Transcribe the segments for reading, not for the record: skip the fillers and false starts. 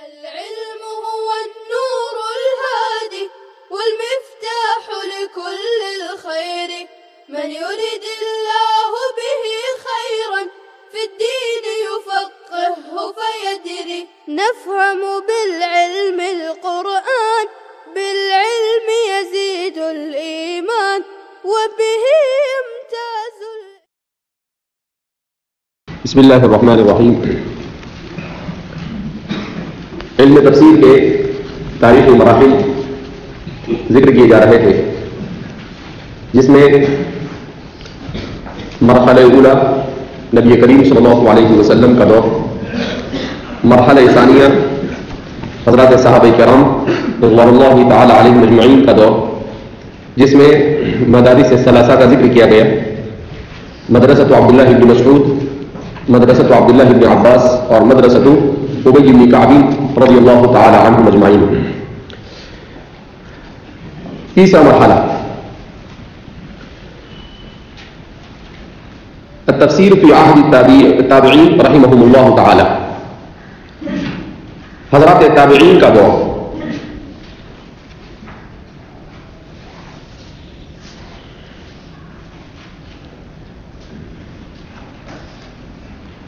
العلم هو النور الهادي والمفتاح لكل الخير، من يرد الله به خيرا في الدين يفقهه فيدري. نفهم بالعلم القرآن، بالعلم يزيد الإيمان وبه يمتاز. بسم اللہ الرحمن الرحیم. علم تفسیر کے تاریخی مراحل ذکر کیے جا رہے تھے، جس میں مرحلہ اولا نبی کریم صلی اللہ علیہ وسلم کا دور، مرحلہ ثانیہ حضرات صحابہ کرام رضوان اللہ تعالی علیہم اجمعین کا دور، جس میں مدارس ثلاثہ کا ذکر کیا گیا، مدرسۃ عبداللہ بن مسعود، مدرسۃ عبداللہ بن عباس اور مدرسۃ ابی بن کعب رضی اللہ تعالی عنہم اجمعین. تیسرا مرحلہ التفسیر فی عہد التابعین رحمہم اللہ تعالی، حضرات تابعین کا دور.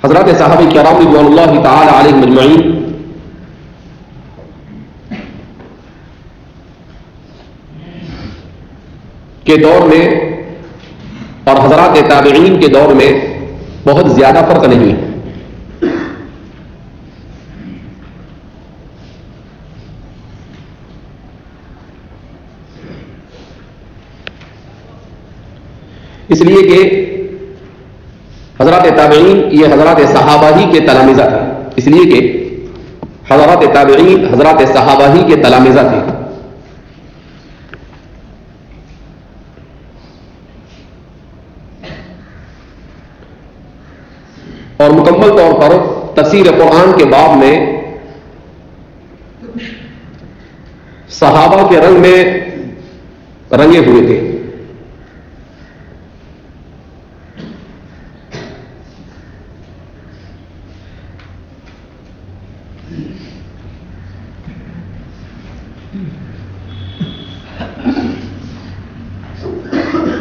حضرات صحابہ کرام رضوان اللہ تعالی علیہم اجمعین کے دور میں اور حضرات تابعین کے دور میں بہت زیادہ فرق نہیں ہے. اس لیے کہ حضرات تابعین یہ حضرات صحابہ ہی کے تلامذہ تھے، اس لیے کہ حضرات تابعین حضرات صحابہ ہی کے تلامذہ تھے. اور مکمل طور پر تفسیر قرآن کے باب میں صحابہ کے رنگ میں رنگے ہوئے تھے.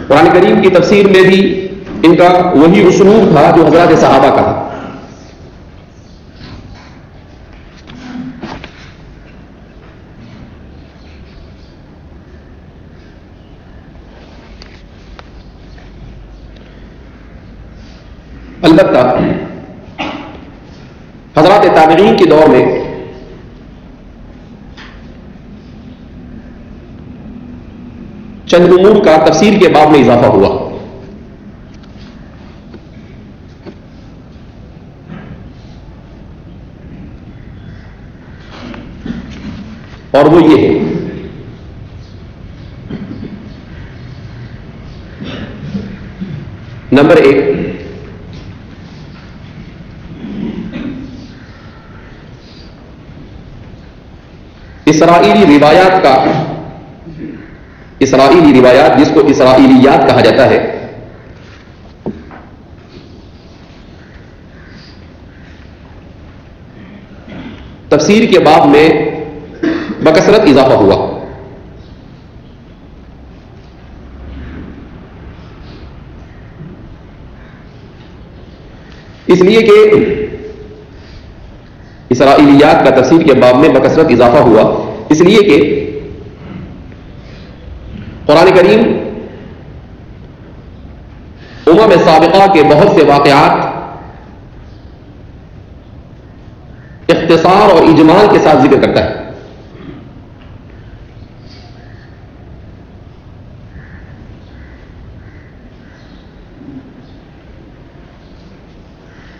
قرآن کریم کی تفسیر میں بھی ان کا وہی اسلوب تھا جو حضرات صحابہ کا تھا. البتہ حضرات تابعین کے دور میں چند امور کا تفسیر کے باب میں اضافہ ہوا. اور وہ یہ ہے، نمبر 1، اسرائیلی روایات کا، اسرائیلی روایات جس کو اسرائیلیات کہا جاتا ہے، تفسیر کے باب میں بکثرت اضافہ ہوا. اس لیے کہ اسرائیلیات کا تفسیر کے باب میں بکثرت اضافہ ہوا، اس لیے کہ قرآن کریم امم سابقہ کے بہت سے واقعات اختصار اور اجمال کے ساتھ ذکر کرتا ہے.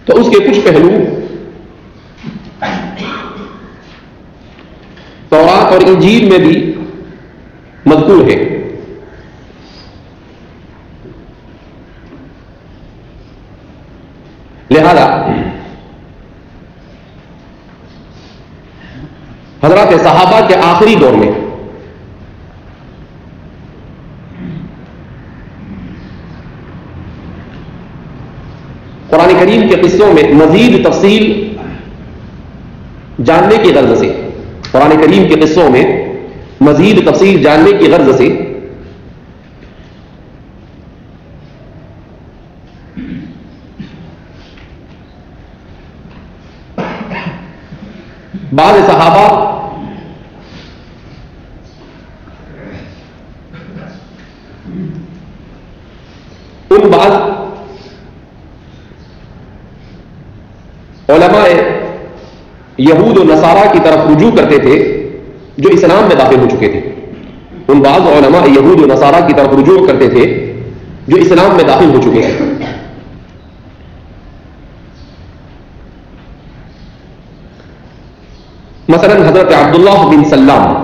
تو اس کے کچھ پہلو تورات اور انجیل میں بھی مذکور ہے. لہذا حضرات صحابہ کے آخری دور میں قرآن کریم کے قصوں میں مزید تفصیل جاننے کی غرض سے، قرآن کریم کے قصوں میں مزید تفصیل جاننے کی غرض سے بعض صحابہ ان بعض علماء یہود و نصارہ کی طرف رجوع کرتے تھے جو اسلام میں داخل ہو چکے تھے. ان بعض علماء یہود و نصارہ کی طرف رجوع کرتے تھے جو اسلام میں داخل ہو چکے ہیں. مثلا حضرت عبداللہ بن سلام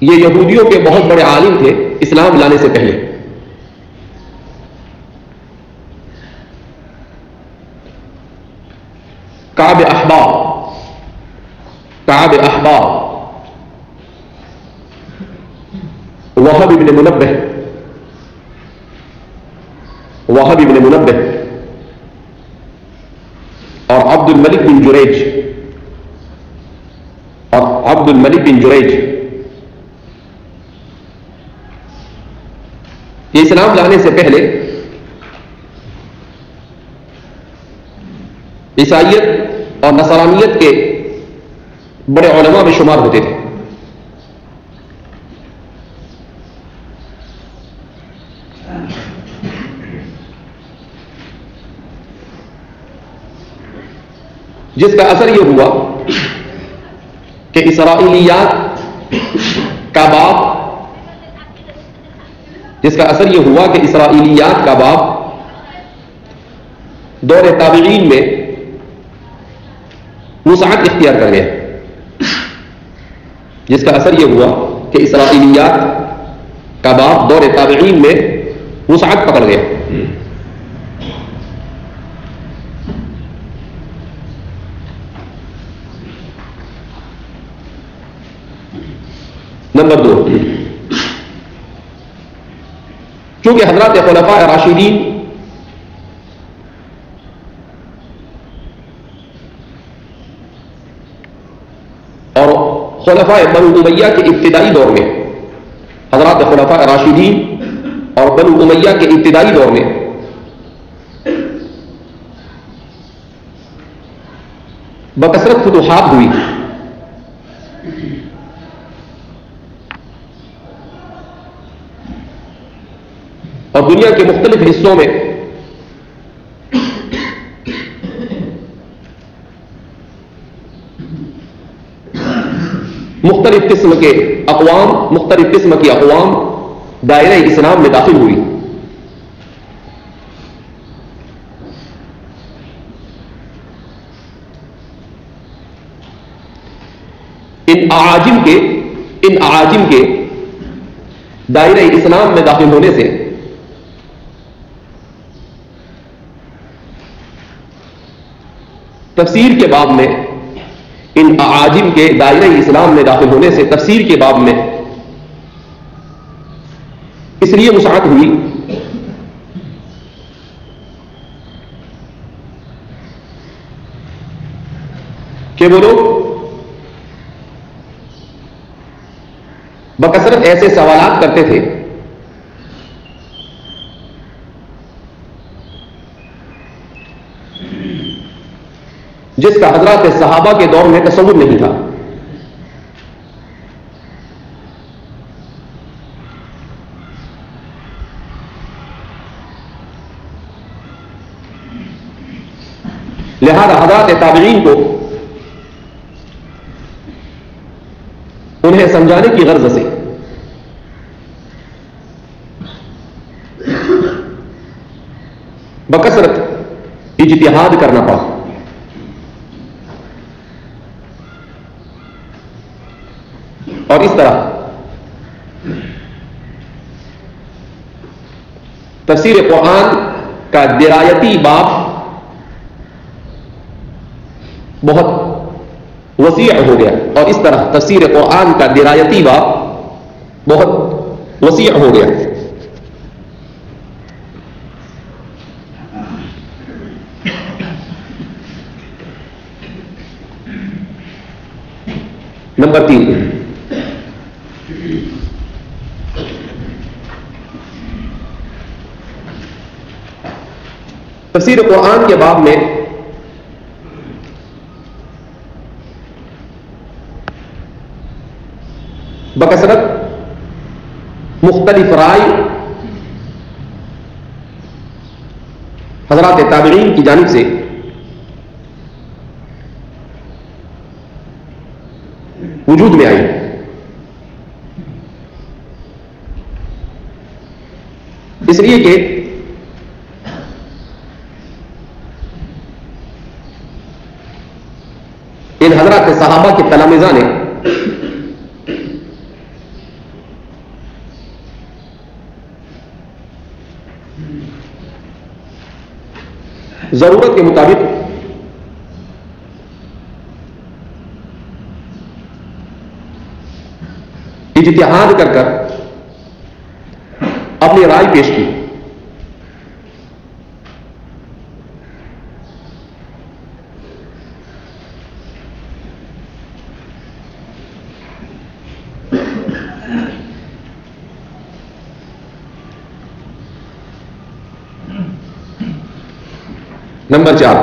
یہ یہودیوں کے بہت بڑے عالم تھے اسلام لانے سے پہلے. کعب احبار، وہب بن منبہ اور عبد الملک بن جریج یہ اسلام لانے سے پہلے عیسائیت اور نصرانیت کے بڑے علماء میں شمار ہوتے تھے. جس کا اثر یہ ہوا کہ اسرائیلیات کا باب دور تابعین میں وسعت اختیار کر گیا. جس کا اثر یہ ہوا کہ اسرائیلیات کا باب دور تابعین میں وسعت پکڑ گیا. نمبر 2، چونکہ حضرات خلفاء راشدین اور خلفاء بنو امیہ کے ابتدائی دور میں، حضرات خلفاء راشدین اور بنو امیہ کے ابتدائی دور میں بکثرت فتوحات ہوئی. اور دنیا کے مختلف حصوں میں مختلف قسم کی اقوام دائرہ اسلام میں داخل ہوئی. ان اعاجم کے دائرہ اسلام میں داخل ہونے سے تفسیر کے باب میں، ان اعاجم کے دائرہ اسلام میں داخل ہونے سے تفسیر کے باب میں اس لیے وسعت ہوئی کہ وہ لوگ بکثرت ایسے سوالات کرتے تھے جس کا حضرات صحابہ کے دور میں تصور نہیں تھا. لہذا حضرات تابعین کو انہیں سمجھانے کی غرض سے بکثرت اجتہاد کرنا پڑا. اور اس طرح تفسیر قرآن کا درایتی باب بہت وسیع ہو گیا، اور اس طرح تفسیر قرآن کا درایتی باب بہت وسیع ہو گیا. نمبر 3، تفسیر قرآن کے باب میں بکثرت مختلف رائے حضرات تابعین کی جانب سے وجود میں آئی۔ اس لیے کہ ان حضرات صحابہ کے تلامذہ نے ضرورت کے مطابق اجتہاد کر کر اپنی رائے پیش کی۔ نمبر 4،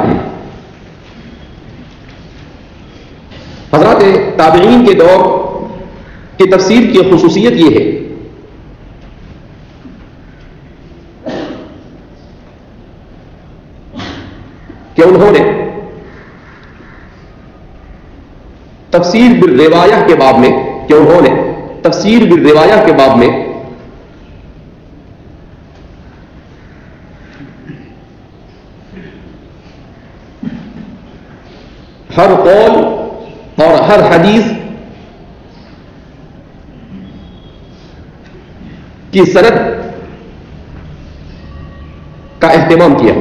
حضرات تابعین کے دور کی تفسیر کی خصوصیت یہ ہے کہ انہوں نے تفسیر بالروایہ کے باب میں ہر قول اور ہر حدیث کی سند کا اہتمام کیا۔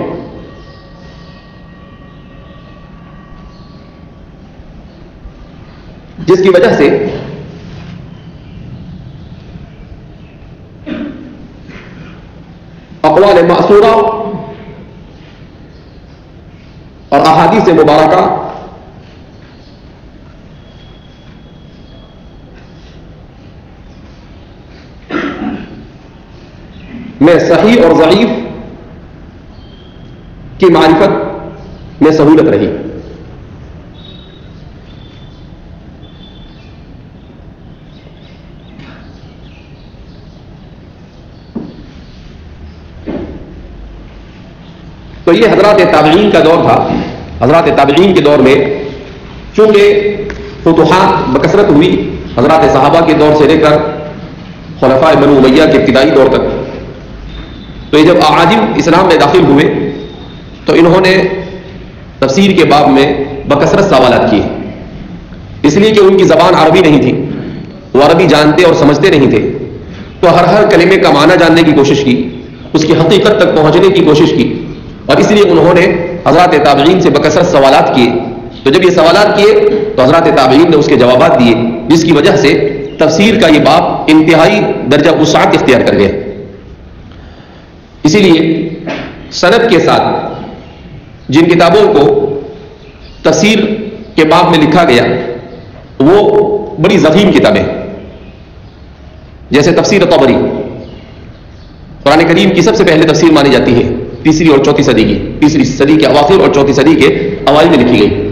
جس کی وجہ سے اقوال مأثورہ اور احادیث مبارکہ میں صحیح اور ضعیف کی معرفت میں سہولت رہی۔ تو یہ حضرات تابعین کا دور تھا۔ حضرات تابعین کے دور میں چونکہ فتوحات بکثرت ہوئی، حضرات صحابہ کے دور سے لے کر خلفاء بنو امیہ کے ابتدائی دور تک، تو یہ جب اعاجم اسلام میں داخل ہوئے تو انہوں نے تفسیر کے باب میں بکثرت سوالات کیے، اس لیے کہ ان کی زبان عربی نہیں تھی، وہ عربی جانتے اور سمجھتے نہیں تھے، تو ہر کلمے کا معنی جاننے کی کوشش کی، اس کی حقیقت تک پہنچنے کی کوشش کی، اور اس لیے انہوں نے حضرات تابعین سے بکثرت سوالات کیے۔ تو جب یہ سوالات کیے تو حضرات تابعین نے اس کے جوابات دیے، جس کی وجہ سے تفسیر کا یہ باب انتہائی درجہ وسعت اختیار کر گیا۔ اسی لیے سند کے ساتھ جن کتابوں کو تفسیر کے باب میں لکھا گیا وہ بڑی ضخیم کتابیں، جیسے تفسیر طبری، قرآن کریم کی سب سے پہلے تفسیر مانی جاتی ہے، تیسری اور چوتھی صدی کی، تیسری صدی کے اواخر اور چوتھی صدی کے اوائل میں لکھی گئی۔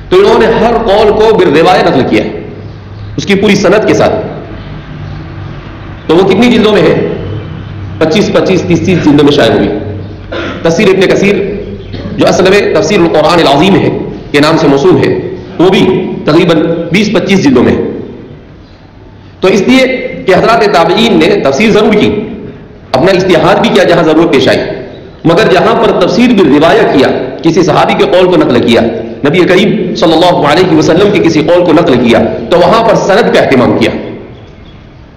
تو انہوں نے ہر قول کو بالروایہ نقل کیا، اس کی پوری سند کے ساتھ۔ تو وہ کتنی جلدوں میں ہے؟ 25 30 جلدوں میں شائع ہوئی۔ تفسیر ابن کثیر جو اصل میں تفسیر القرآن العظیم ہے کے نام سے موسوم ہے، وہ بھی تقریباً 20-25 جلدوں میں۔ تو اس لیے کہ حضرات تابعین نے تفسیر ضرور کی، اپنا اجتہاد بھی کیا جہاں ضرورت پیش آئی، مگر جہاں پر تفسیر بالروایہ کیا، کسی صحابی کے قول کو نقل کیا، نبی کریم صلی اللہ علیہ وسلم کے کسی قول کو نقل کیا، تو وہاں پر سند کا اہتمام کیا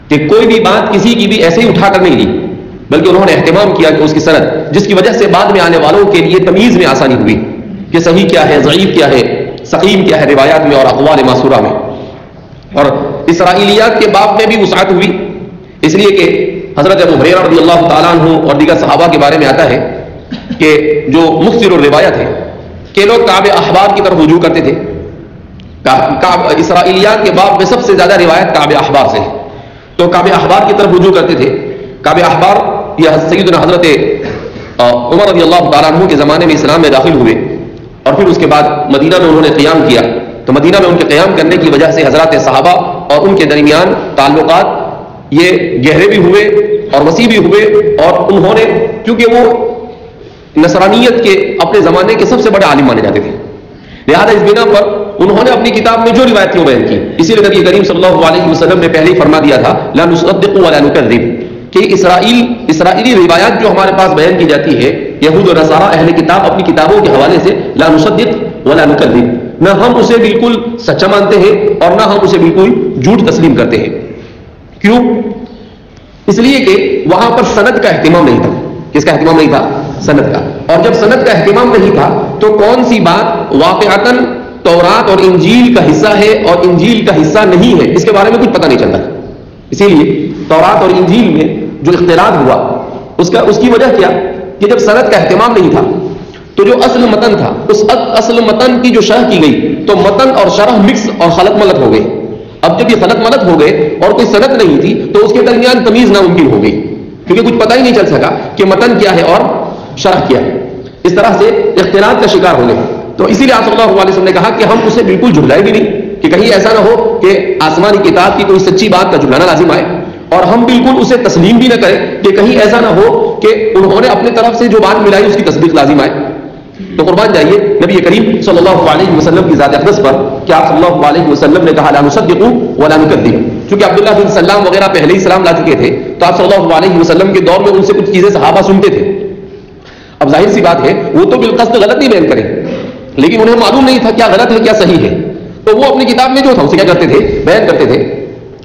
کہ کوئی بھی بات کسی کی بھی ایسے ہی اٹھا کر نہیں لی، بلکہ انہوں نے اہتمام کیا کہ اس کی سند، جس کی وجہ سے بعد میں آنے والوں کے لیے تمیز میں آسانی ہوئی کہ صحیح کیا ہے، ضعیف کیا ہے، سقیم کیا ہے روایات میں اور اقوال ماسورہ میں۔ اور اسرائیلیات کے باب میں بھی وسعت ہوئی، اس لیے کہ حضرت ابو ہریرہ رضی اللہ تعالیٰ عنہ اور دیگر صحابہ کے بارے میں آتا ہے کہ جو مکثر الروایہ تھے کہ لوگ کعب احبار کی طرف رجوع کرتے تھے، اسرائیلیات کے باب میں سب سے زیادہ روایت کعب احبار سے ہے، تو کعب احبار کی طرف رجوع کرتے تھے. کعب احبار یہ سیدنا حضرت عمر رضی اللہ تعالیٰ عنہ کے زمانے میں اسلام میں داخل ہوئے، اور پھر اس کے بعد مدینہ میں انہوں نے قیام کیا. تو مدینہ میں ان کے قیام کرنے کی وجہ سے حضرات صحابہ اور ان کے درمیان تعلقات یہ گہرے بھی ہوئے اور وسیع بھی ہوئے، اور انہوں نے چونکہ وہ نصرانیت کے اپنے زمانے کے سب سے بڑے عالم مانے جاتے تھے، لہذا اس بنا پر انہوں نے اپنی کتاب میں جو روایت تھی وہ بیان کی. اسی لیے نبی کریم صلی اللہ علیہ وسلم نے پہلے ہی فرما دیا تھا لا نصدق ولا نکذب، کہ اسرائیلی روایات جو ہمارے پاس بیان کی جاتی ہے، یہود و نصارہ اہل کتاب اپنی کتابوں کے حوالے سے لا نصدق ولا نکذب، نہ ہم اسے بالکل سچا مانتے ہیں اور نہ ہم اسے بالکل جھوٹ تسلیم کرتے ہیں. کیوں؟ اس لیے کہ وہاں پر سند کا اہتمام نہیں تھا. کس کا اہتمام نہیں تھا؟ سند کا. اور جب سند کا اہتمام نہیں تھا تو کون سی بات واقعتاً تورات اور انجیل کا حصہ ہے اور انجیل کا حصہ نہیں ہے، اس کے بارے میں کچھ پتہ نہیں چلتا. اسی لیے تورات اور انجیل میں جو اختلاط ہوا اس کی وجہ کیا کہ جب سند کا اہتمام نہیں تھا تو جو اصل متن تھا اس اصل متن کی جو شرح کی گئی تو متن اور شرح مکس اور خلط ملط ہو گئے. اب جب یہ خلط ملط ہو گئے اور کوئی سند نہیں تھی تو اس کے درمیان تمیز ناممکن ہو گئی، کیونکہ کچھ پتہ ہی نہیں چل سکا کہ متن کیا ہے اور شرح کیا ہے. اس طرح سے اختلاط کا شکار ہو گئے. تو اسی لیے آپ صلی اللہ علیہ وسلم نے کہا کہ ہم اسے بالکل جھٹلائے بھی نہیں، کہ کہیں ایسا نہ ہو کہ آسمانی کتاب کی کوئی سچی بات کا جھٹلانا لازم آئے، اور ہم بالکل اسے تسلیم بھی نہ کریں کہ کہیں ایسا نہ ہو کہ انہوں نے اپنی طرف سے جو بات ملائی اس کی تصدیق لازم آئے. تو قربان جائیے نبی کریم صلی اللہ علیہ وسلم کی ذات اقدس پر کہ آپ صلی اللہ علیہ وسلم نے کہا لا نصدق ولا نکذب. چونکہ عبداللہ بن سلام وغیرہ پہلے ہی اسلام لا چکے تھے تو آپ صلی اللہ علیہ وسلم کے دور میں ان سے کچھ چیزیں صحابہ سنتے تھے. اب ظاہر سی بات ہے وہ تو بالقصد غلط نہیں بیان کریں، لیکن انہیں معلوم نہیں تھا کیا غلط ہے کیا صحیح ہے، تو وہ اپنی کتاب میں جو تھا اسے کیا کرتے تھے؟ بیان کرتے تھے.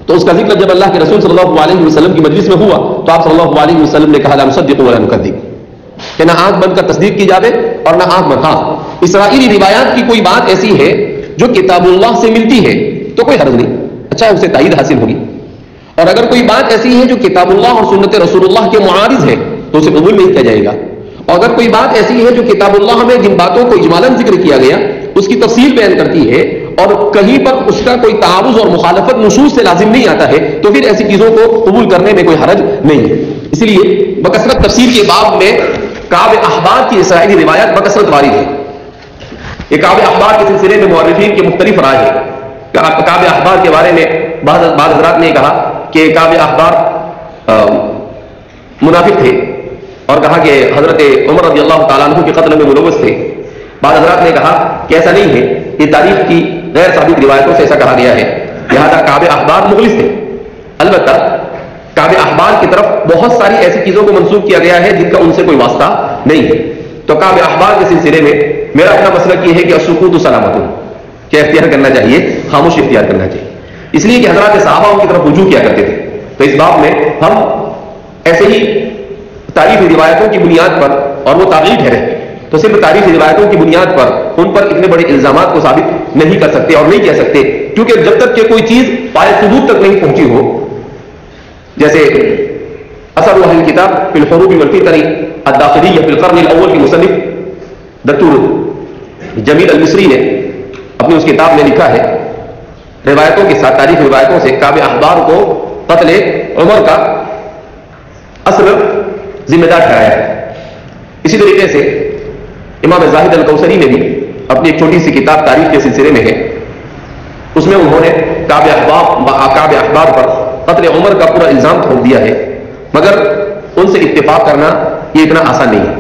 تو اس کا ذکر جب اللہ کے رسول صلی اللہ علیہ وسلم کی مجلس میں ہوا تو آپ صلی اللہ علیہ وسلم نے کہا لا نصدق ولا نکذب، کہ نہ آنکھ بند کر تصدیق کی جاوے اور نہ آنکھ بند. ہاں اسرائیلی روایات کی کوئی بات ایسی ہے جو کتاب اللہ سے ملتی ہے تو کوئی حرج نہیں، اچھا اسے تائید حاصل ہوگی. اور اگر کوئی بات ایسی ہے جو کتاب اللہ اور سنت رسول اللہ کے معارض ہے تو اسے قبول نہیں کیا جائے گا. اور اگر کوئی بات ایسی ہے جو کتاب اللہ میں جن باتوں کو اجمالاً ذکر کیا گیا اس کی تفصیل بیان کرتی ہے اور کہیں پر اس کا کوئی تعارض اور مخالفت نصوص سے لازم نہیں آتا ہے تو پھر ایسی چیزوں کو قبول کرنے میں کوئی حرج نہیں ہے. اس لیے بکثرت تفسیر کے باب میں کعب احبار کی اسرائیلی روایات بکثرت وارد ہے. یہ کعب احبار کے سلسلے میں مورخین کے مختلف رائے ہیں. کعب احبار کے بارے میں بعض حضرات نے کہا کہ کعب احبار منافق تھے اور کہا کہ حضرت عمر رضی اللہ تعالیٰ عنہ کے قتل میں ملوث تھے. بعض حضرات نے کہا کہ ایسا نہیں ہے، یہ تاریخ کی غیر ثابت روایتوں سے ایسا کہا گیا ہے، لہذا کعب احبار مخلص تھے. البتہ کعب احبار کی طرف بہت ساری ایسی چیزوں کو منسوخ کیا گیا ہے جن کا ان سے کوئی واسطہ نہیں ہے. تو کعب احبار کے سلسلے میں میرا اپنا مسلک یہ ہے کہ السکوت سلامت، کیا اختیار کرنا چاہیے؟ خاموش اختیار کرنا چاہیے، اس لیے کہ حضرات صحابہ ان کی طرف رجوع کیا کرتے تھے. تو اس باب میں ہم ایسے ہی تاریخی روایتوں کی بنیاد پر، اور وہ تابعی ٹھہرے تو صرف تاریخی روایتوں کی بنیاد پر ان پر اتنے بڑے الزامات کو ثابت نہیں کر سکتے اور نہیں کہہ سکتے، کیونکہ جب تک کہ کوئی چیز پائے ثبوت تک نہیں پہنچی ہو. جیسے اثر اہل الکتاب فی الحروب والفتن الداخلیہ فی القرن الاول کی مصنف دکتور جمیل المصری نے اپنی اس کتاب میں لکھا ہے روایتوں کے ساتھ، تاریخی روایتوں سے کعب احبار کو قتل عمر کا اصل ذمہ دار ٹھہرایا ہے. اسی طریقے سے امام زاہد الکوثری نے بھی اپنی ایک چھوٹی سی کتاب تاریخ کے سلسلے میں ہے، اس میں انہوں نے کعب احبار پر قتل عمر کا پورا الزام تھوپ دیا ہے، مگر ان سے اتفاق کرنا یہ اتنا آسان نہیں ہے.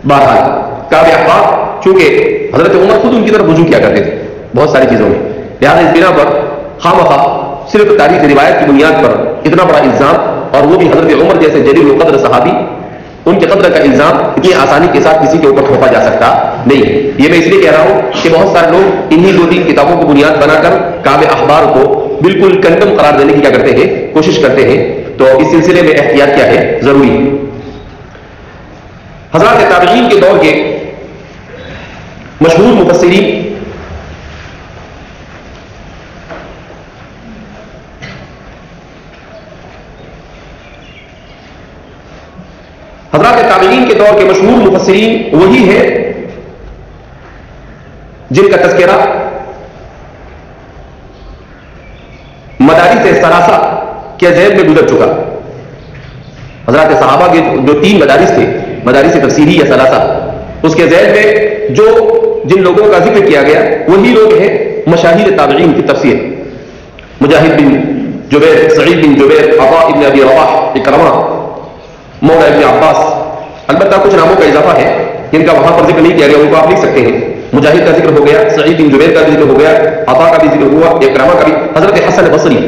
بہرحال کعب احبار چونکہ حضرت عمر خود ان کی طرف رجوع کیا کرتے تھے بہت ساری چیزوں میں، لہٰذا اس بنا پر خامخواہ صرف تاریخ روایت کی بنیاد پر اتنا بڑا الزام، اور وہ بھی حضرت عمر جیسے جلیل القدر صحابی، ان کے قدر کا الزام اتنی آسانی کے ساتھ کسی کے اوپر تھوپا جا سکتا نہیں ہے. یہ میں اس لیے کہہ رہا ہوں کہ بہت سارے لوگ انہی 2-3 کتابوں کو بنیاد بنا کر کعب احبار کو بالکل کنڈم قرار دینے کی کیا کرتے ہیں؟ کوشش کرتے ہیں. تو اس سلسلے میں احتیاط کیا ہے؟ ضروری ہے. حضرات تابعین کے دور کے مشہور مفسرین حضرات تابعین کے دور کے مشہور مفسرین وہی ہے جن کا تذکرہ مدارس ثلاثہ کے ذیل میں گزر چکا. حضرات صحابہ کے جو 3 مدارس تھے، مدارس تفسیری یا ثلاثہ، اس کے ذیل میں جن لوگوں کا ذکر کیا گیا وہی لوگ ہیں مشاہیر تابعین کی تفسیر. مجاہد بن جبیر، سعید بن جبیر، عطاء ابن ابی رباح، اکرمہ، مولا ابن عباس. البتہ کچھ ناموں کا اضافہ ہے جن کا وہاں پر ذکر نہیں کیا گیا، ان کو آپ لکھ سکتے ہیں. مجاہد کا ذکر ہو گیا، سعید بن جبیر کا بھی ذکر ہو گیا، عطاء کا بھی ذکر ہوا، اکرمہ کا بھی. حضرت حسن بصری،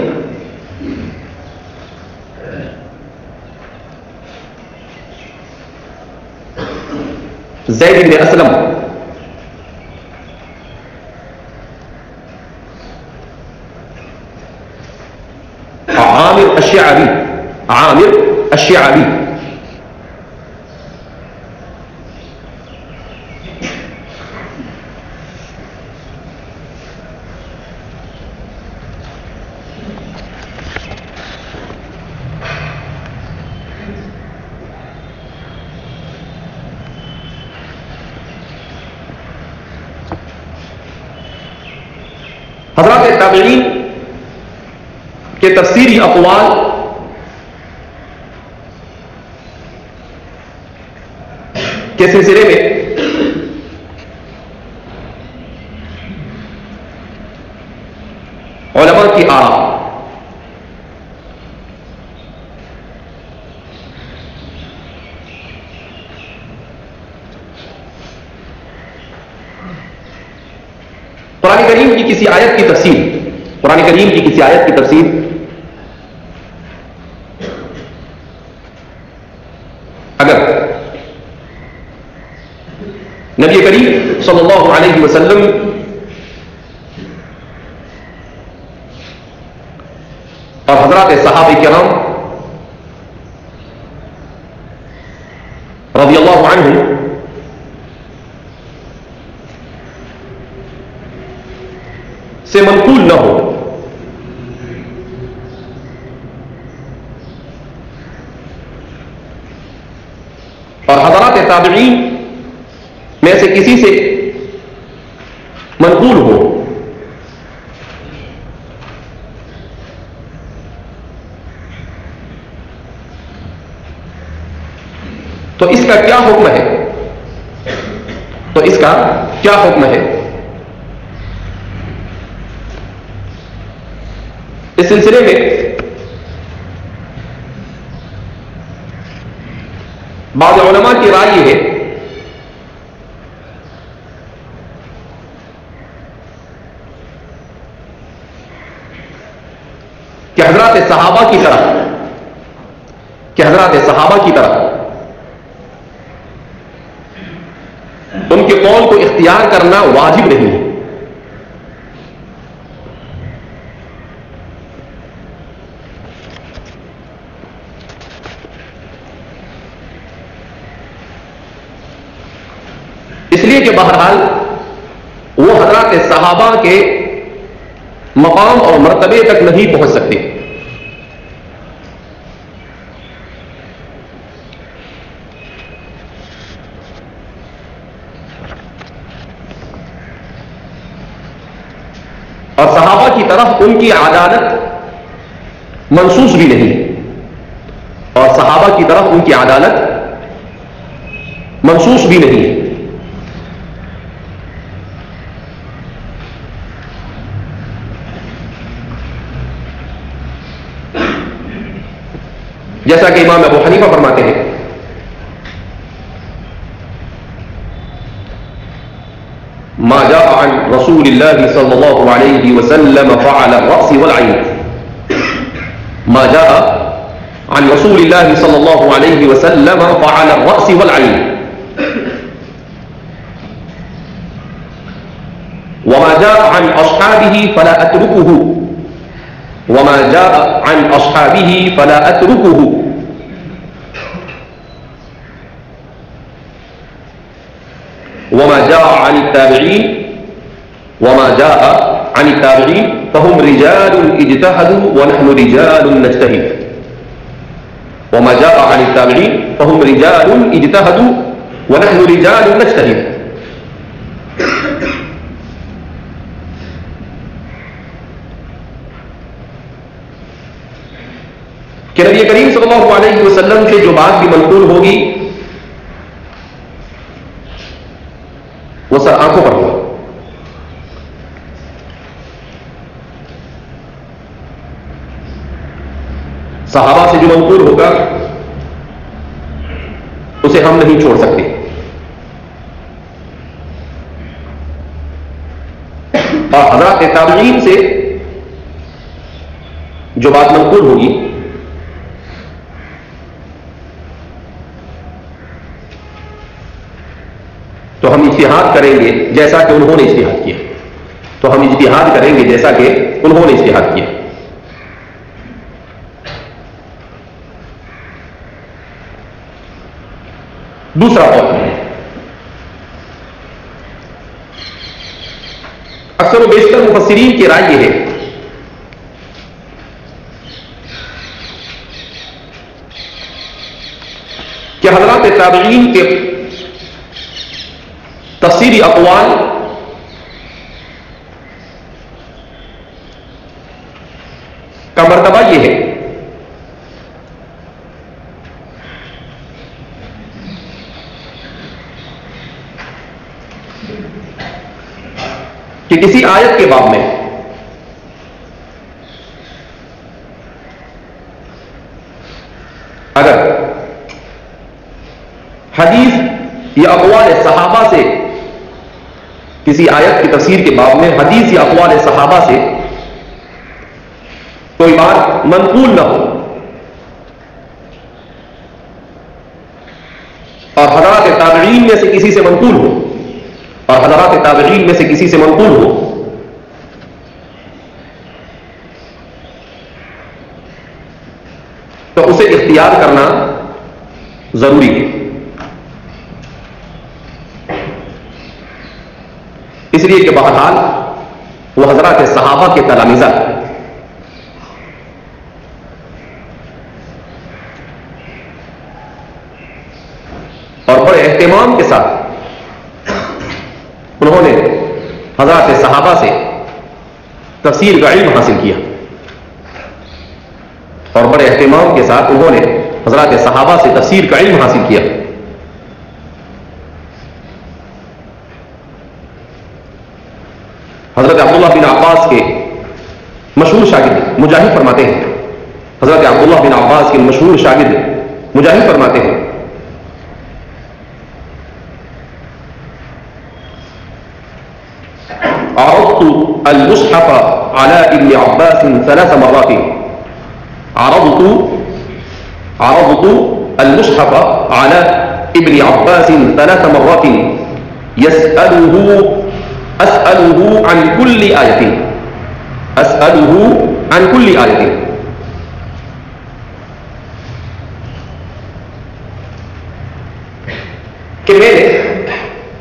زید بن اسلم، عامر الشعبی، حضرات تابعین کے تفسیری اقوال کے سلسلے میں علماء کی آراء. قرآن کریم کی کسی آیت کی تفسیر، قرآن کریم کی کسی آیت کی تفسیر اگر نبی کریم صلی اللہ علیہ وسلم اور حضرات صحابہ کرام رضی اللہ عنہم سے منقول نہ ہو، اور حضرات تابعین میں سے کسی سے منقول ہو، تو اس کا کیا حکم ہے؟ اس سلسلے میں بعض علماء کی رائے یہ ہے کہ حضرات صحابہ کی طرح ان کے قول کو اختیار کرنا واجب نہیں ہے. اس لیے کہ بہرحال وہ حضرات صحابہ کے مقام اور مرتبے تک نہیں پہنچ سکتے. اور صحابہ کی طرف ان کی عدالت منسوس بھی نہیں، اور صحابہ کی طرف ان کی عدالت منسوس بھی نہیں ہے. جیسا کہ امام ابو حنیفہ فرماتے ہیں ما جاء عن رسول الله صلى الله عليه وسلم فعل الرأس والعين. ما جاء عن رسول الله صلى الله عليه وسلم فعل الرأس والعين. وما جاء عن أصحابه فلا أتركه. وما جاء عن أصحابه فلا أتركه. وما جاء عن التابعين فهم رجال اجتهدوا ونحن رجال نجتهد. وما جاء عن التابعين فهم رجال اجتهدوا ونحن رجال نجتهد. کہ نبی کریم صلی اللہ علیہ وسلم سے جو بات بھی منقول ہوگی وہ سر آنکھوں پر ہوگا. صحابہ سے جو منقول ہوگا اسے ہم نہیں چھوڑ سکتے. اور حضرات تابعین سے جو بات منقول ہوگی تو ہم اجتہاد کریں گے جیسا کہ انہوں نے اجتہاد کیا. تو ہم اجتہاد کریں گے جیسا کہ انہوں نے اجتہاد کیا. دوسرا قول، اکثر و بیشتر مفسرین کی رائے یہ ہے کہ حضرات تابعین کے تفسیری اقوال کا مرتبہ یہ ہے کہ کسی آیت کے باب میں اگر حدیث یا اقوال صحابہ سے، کسی آیت کی تفسیر کے باب میں حدیث یا اقوال صحابہ سے کوئی بات منقول نہ ہو اور حضرات تابعین میں سے کسی سے منقول ہو، اور حضرات تابعین میں سے کسی سے منقول ہو، تو اسے اختیار کرنا ضروری ہے. اس لیے کہ بہرحال وہ حضرات صحابہ کے تلامذہ اور بڑے اہتمام کے ساتھ انہوں نے حضرات صحابہ سے تفسیر کا علم حاصل کیا، اور بڑے اہتمام کے ساتھ انہوں نے حضرات صحابہ سے تفسیر کا علم حاصل کیا. حضرت عبداللہ بن عباس کے مشہور شاگرد مجاہد فرماتے ہیں، حضرت عبداللہ بن عباس کے مشہور شاگرد مجاہد فرماتے ہیں عرضت المصحف على ابن عباس 3 مرات. عرضت المصحف على ابن عباس 3 مرات أسأله عن كل آية کہ میں نے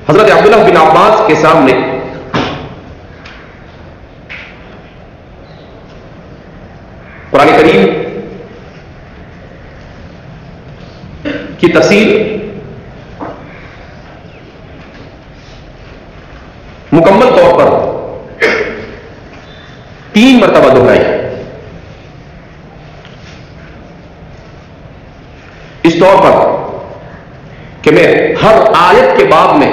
حضرت عبداللہ بن عباس کے سامنے قرآن کریم کی تفسیر مکمل طور پر 3 مرتبہ دہرائی. اس طور پر کہ میں ہر آیت کے باب میں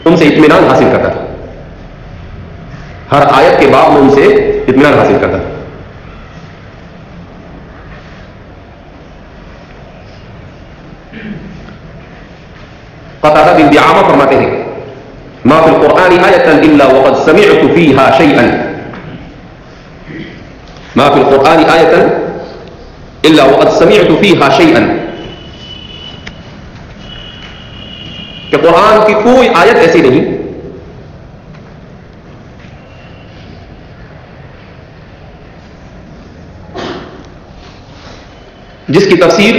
ان سے اطمینان حاصل کرتا تھا، ہر آیت کے باب میں ان سے اطمینان حاصل کرتا تھا. قتادہ بن دعامہ فرماتے ہیں ما فی القرآن آیۃ الا وقد سمعت فیہا شیئا، ما فی القرآن آیۃ الا وقد سمعت فیہا شیئا، کہ قرآن کی کوئی آیت ایسی نہیں جس کی تفسیر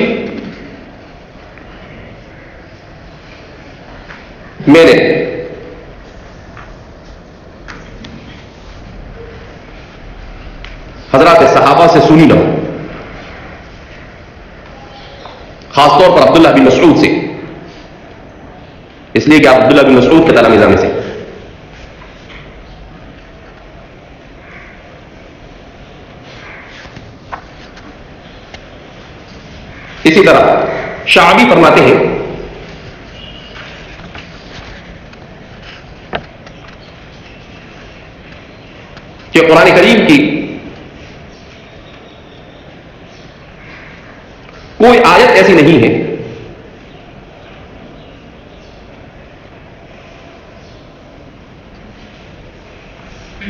میں نے حضرات صحابہ سے سنی نہ ہو، خاص طور پر عبداللہ بن مسعود سے، اس لیے کہ آپ عبداللہ بن مسعود کے تلامذہ میں سے. اسی طرح شعبی فرماتے ہیں کہ قرآن کریم کی کوئی آیت ایسی نہیں ہے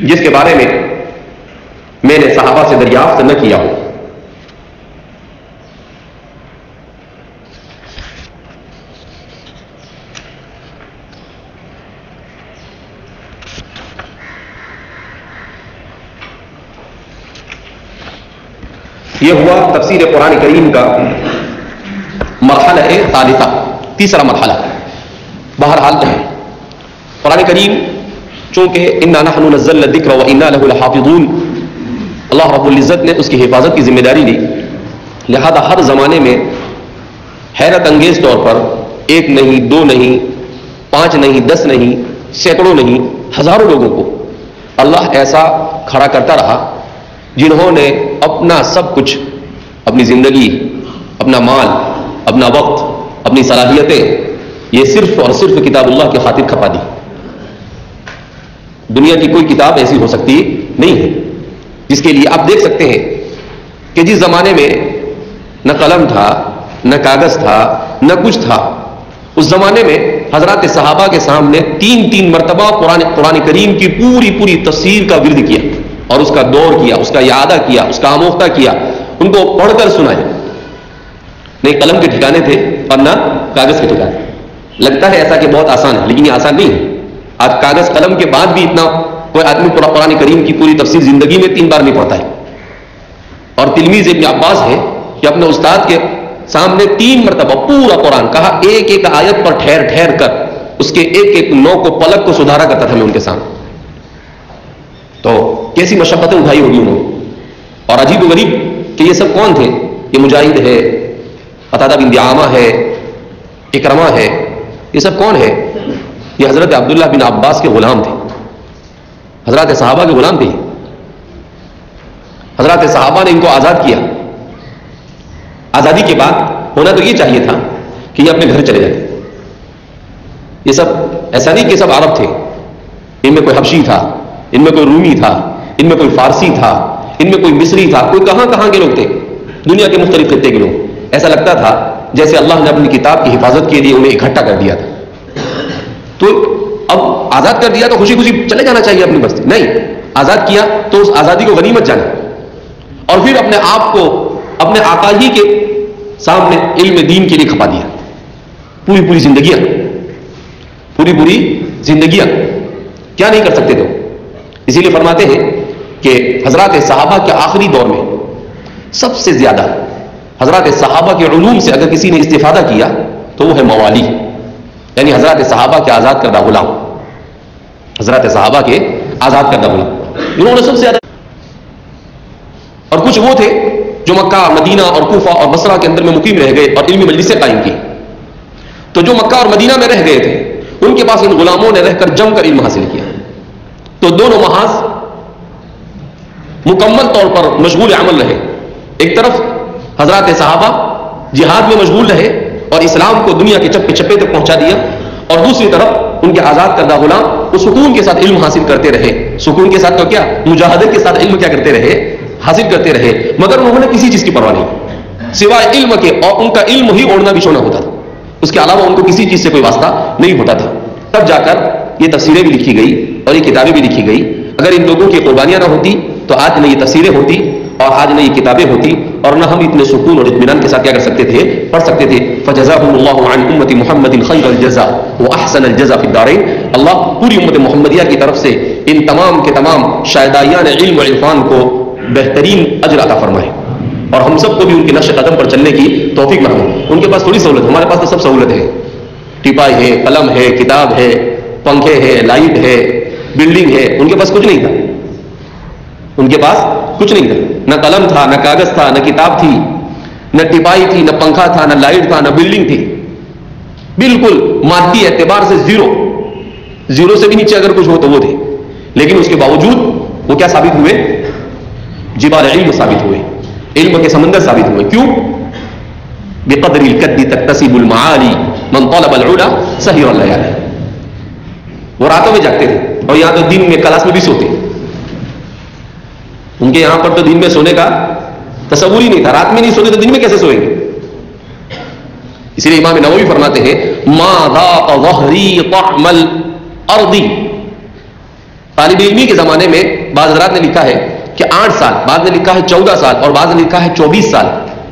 جس کے بارے میں نے صحابہ سے دریافت نہ کیا ہو. یہ ہوا تفسیر قرآن کریم کا مرحلہ ثالثہ، تیسرا مرحلہ. بہرحال قرآن کریم چونکہ انا نحن نزلنا الذکر وانا له لحافظون، اللہ رب العزت نے اس کی حفاظت کی ذمہ داری لی، لہذا ہر زمانے میں حیرت انگیز طور پر ایک نہیں، دو نہیں، 5 نہیں، 10 نہیں، سینکڑوں نہیں، ہزاروں لوگوں کو اللہ ایسا کھڑا کرتا رہا جنہوں نے اپنا سب کچھ، اپنی زندگی، اپنا مال، اپنا وقت، اپنی صلاحیتیں یہ صرف اور صرف کتاب اللہ کی خاطر کھپا دی. دنیا کی کوئی کتاب ایسی ہو سکتی نہیں ہے جس کے لیے آپ دیکھ سکتے ہیں کہ جس زمانے میں نہ قلم تھا، نہ کاغذ تھا، نہ کچھ تھا، اس زمانے میں حضرات صحابہ کے سامنے 3 مرتبہ قرآن کریم کی پوری تفسیر کا ورد کیا اور اس کا دور کیا، اس کا اعادہ کیا، اس کا آموختہ کیا، ان کو پڑھ کر سنایا. نہیں قلم کے ٹھکانے تھے اور نہ کاغذ کے ٹھکانے. لگتا ہے ایسا کہ بہت آسان ہے، لیکن یہ آسان نہیں ہے. آج کاغذ قلم کے بعد بھی اتنا کوئی آدمی قرآن کریم کی پوری تفسیر زندگی میں 3 بار نہیں پڑھتا ہے. اور تلمیذ ابن عباس ہے کہ اپنے استاد کے سامنے 3 مرتبہ پورا قرآن کہا، ایک آیت پر ٹھہر کر اس کے ایک نو کو پلک کو سدھارا کرتا تھا میں ان کے سامنے. تو کیسی مشقتیں اٹھائی ہوگی انہوں نے. اور عجیب و غریب کہ یہ سب کون تھے؟ یہ مجاہد ہے، قتادہ بن دعامہ ہے، اکرمہ ہے، یہ سب کون ہے؟ یہ حضرت عبداللہ بن عباس کے غلام تھے، حضرات صحابہ کے غلام تھے. حضرات صحابہ نے ان کو آزاد کیا. آزادی کے بعد ہونا تو یہ چاہیے تھا کہ یہ اپنے گھر چلے جاتے. یہ سب ایسا نہیں کہ سب عرب تھے، ان میں کوئی حبشی تھا، ان میں کوئی رومی تھا، ان میں کوئی فارسی تھا، ان میں کوئی مصری تھا، کوئی کہاں کے لوگ تھے، دنیا کے مختلف خطے کے لوگ. ایسا لگتا تھا جیسے اللہ نے اپنی کتاب کی حفاظت کے لیے انہیں اکٹھا کر دیا تھا. تو اب آزاد کر دیا تو خوشی خوشی چلے جانا چاہیے اپنی بستی. نہیں، آزاد کیا تو اس آزادی کو غنیمت جانا اور پھر اپنے آپ کو اپنے آقا ہی کے سامنے علم دین کے لیے کھپا دیا. پوری زندگیاں کیا نہیں کر سکتے تھے. اسی لیے فرماتے ہیں کہ حضرات صحابہ کے آخری دور میں سب سے زیادہ حضرات صحابہ کے علوم سے اگر کسی نے استفادہ کیا تو وہ ہے موالی، یعنی حضرات صحابہ کے آزاد کردہ غلام. حضرات صحابہ کے آزاد کردہ غلام انہوں نے سب سے زیادہ. اور کچھ وہ تھے جو مکہ، مدینہ اور کوفہ اور بصرہ کے اندر میں مقیم رہ گئے اور علمی مجلسیں قائم کی. تو جو مکہ اور مدینہ میں رہ گئے تھے ان کے پاس ان غلاموں نے رہ کر جم کر علم حاصل کیا. تو دونوں محاذ مکمل طور پر مشغول عمل رہے. ایک طرف حضرات صحابہ جہاد میں مشغول رہے اور اسلام کو دنیا کے چپے چپے تک پہنچا دیا، اور دوسری طرف ان کے آزاد کردہ غلام وہ سکون کے ساتھ علم حاصل کرتے رہے. سکون کے ساتھ تو کیا، مجاہدے کے ساتھ علم کیا کرتے رہے، حاصل کرتے رہے. مگر انہوں نے کسی چیز کی پرواہ نہیں سوائے علم کے، اور ان کا علم ہی اوڑھنا بچھونا ہوتا تھا. اس کے علاوہ ان کو کسی چیز سے کوئی واسطہ نہیں ہوتا تھا. تب جا کر یہ تفسیریں بھی لکھی گئی اور یہ کتابیں بھی لکھی گئی. اگر ان لوگوں کی قربانیاں نہ ہوتی تو آج نہ یہ تفسیریں ہوتی اور آج نہ یہ کتابیں ہوتی، اور نہ ہم اتنے سکون اور اطمینان کے ساتھ کیا کر سکتے تھے، پڑھ سکتے تھے. فجزاهم الله عن امه محمد خیر الجزاء واحسن الجزاء في الدارين. اللہ پوری امت محمدیہ کی طرف سے ان تمام کے تمام شائدایان علم و عرفان کو بہترین اجر عطا فرمائے، اور ہم سب کو بھی ان کے نقش قدم پر چلنے کی توفیق فرمائے. ان کے پاس تھوڑی سہولت، ہمارے پاس تو سب سہولت ہے. ٹپائی ہے، قلم ہے، کتاب ہے، پنکھے ہے، لائٹ ہے، بلڈنگ ہے. ان کے پاس کچھ نہیں تھا. ان کے پاس کچھ نہیں تھا. نہ قلم تھا، نہ کاغذ تھا، نہ کتاب تھی، نہ ٹپائی تھی، نہ پنکھا تھا، نہ لائٹ تھا، نہ بلڈنگ تھی. بالکل مادی اعتبار سے زیرو سے بھی نیچے اگر کچھ ہو تو وہ تھے. لیکن اس کے باوجود وہ کیا ثابت ہوئے؟ جبال علم ثابت ہوئے، علم کے سمندر ثابت ہوئے. کیوں؟ بقدر الكد تكتسب المعالي من طلب العلا سهر الليالي. وہ راتوں میں جاگتے تھے اور یہاں تو دن میں کلاس میں بھی سوتے. ان کے یہاں پر تو دن میں سونے کا تصور ہی نہیں تھا. رات میں نہیں سوتے تو دن میں کیسے سوئیں گے؟ اسی لیے امام نووی فرماتے ہیں ما ذاق ظہری طعم الارض. طالب علمی کے زمانے میں بعض حضرات نے لکھا ہے کہ 8 سال، بعض نے لکھا ہے 14 سال اور بعض نے لکھا ہے 24 سال.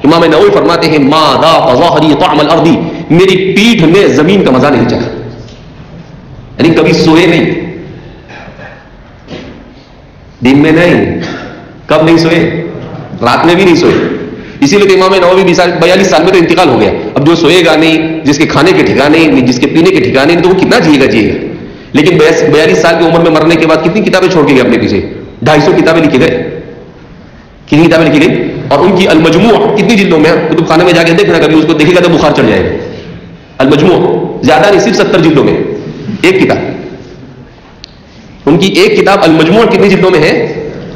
امام نووی فرماتے ہیں ما ذاق ظہری طعم الارض، میری پیٹھ میں زمین کا مزہ نہیں چکھا. یعنی کبھی سوئے نہیں، دن میں نہیں. کب نہیں سوئے؟ رات میں بھی نہیں سوئے. اسی لیے تو امام نووی 42 سال میں تو انتقال ہو گیا. اب جو سوئے گا نہیں، جس کے کھانے کے ٹھکانے نہیں، جس کے پینے کے ٹھکانے نہیں، تو وہ کتنا جیے گا. لیکن 42 سال کی عمر میں مرنے کے بعد کتنی کتابیں چھوڑ کے گئے اپنے پیچھے؟ 250 کتابیں لکھی گئے. کتنی کتابیں لکھی گئی؟ اور ان کی المجموع کتنی جلدوں میں؟ کتب خانے میں جا کے دیکھنا، کبھی اس کو دیکھے گا تو بخار چڑھ جائے گا. المجموع زیادہ نہیں، صرف 70 جلدوں میں ایک کتاب. ان کی ایک کتاب المجموع کتنی جلدوں میں ہے؟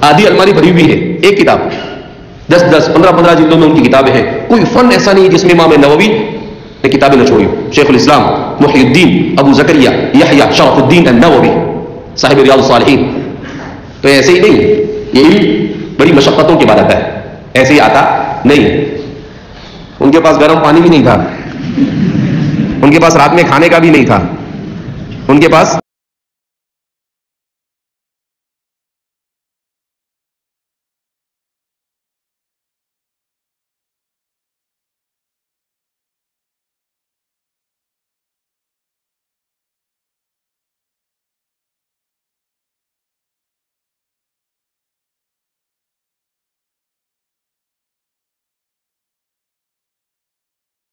آدھی الماری بھری ہوئی ہے. ایک کتاب 10 15 جلدوں میں ان کی کتابیں ہیں. کوئی فن ایسا نہیں جس میں امام نووی نے کتابیں نہ چھوڑی. شیخ الاسلام محی الدین ابو زکریا یحییٰ شرف الدین النووی صاحب ریاض الصالحین. تو ایسے ہی نہیں، یہ علم بڑی مشقتوں کے بعد آتا ہے، ایسے ہی آتا نہیں. ان کے پاس گرم پانی بھی نہیں تھا، ان کے پاس رات میں کھانے کا بھی نہیں تھا، ان کے پاس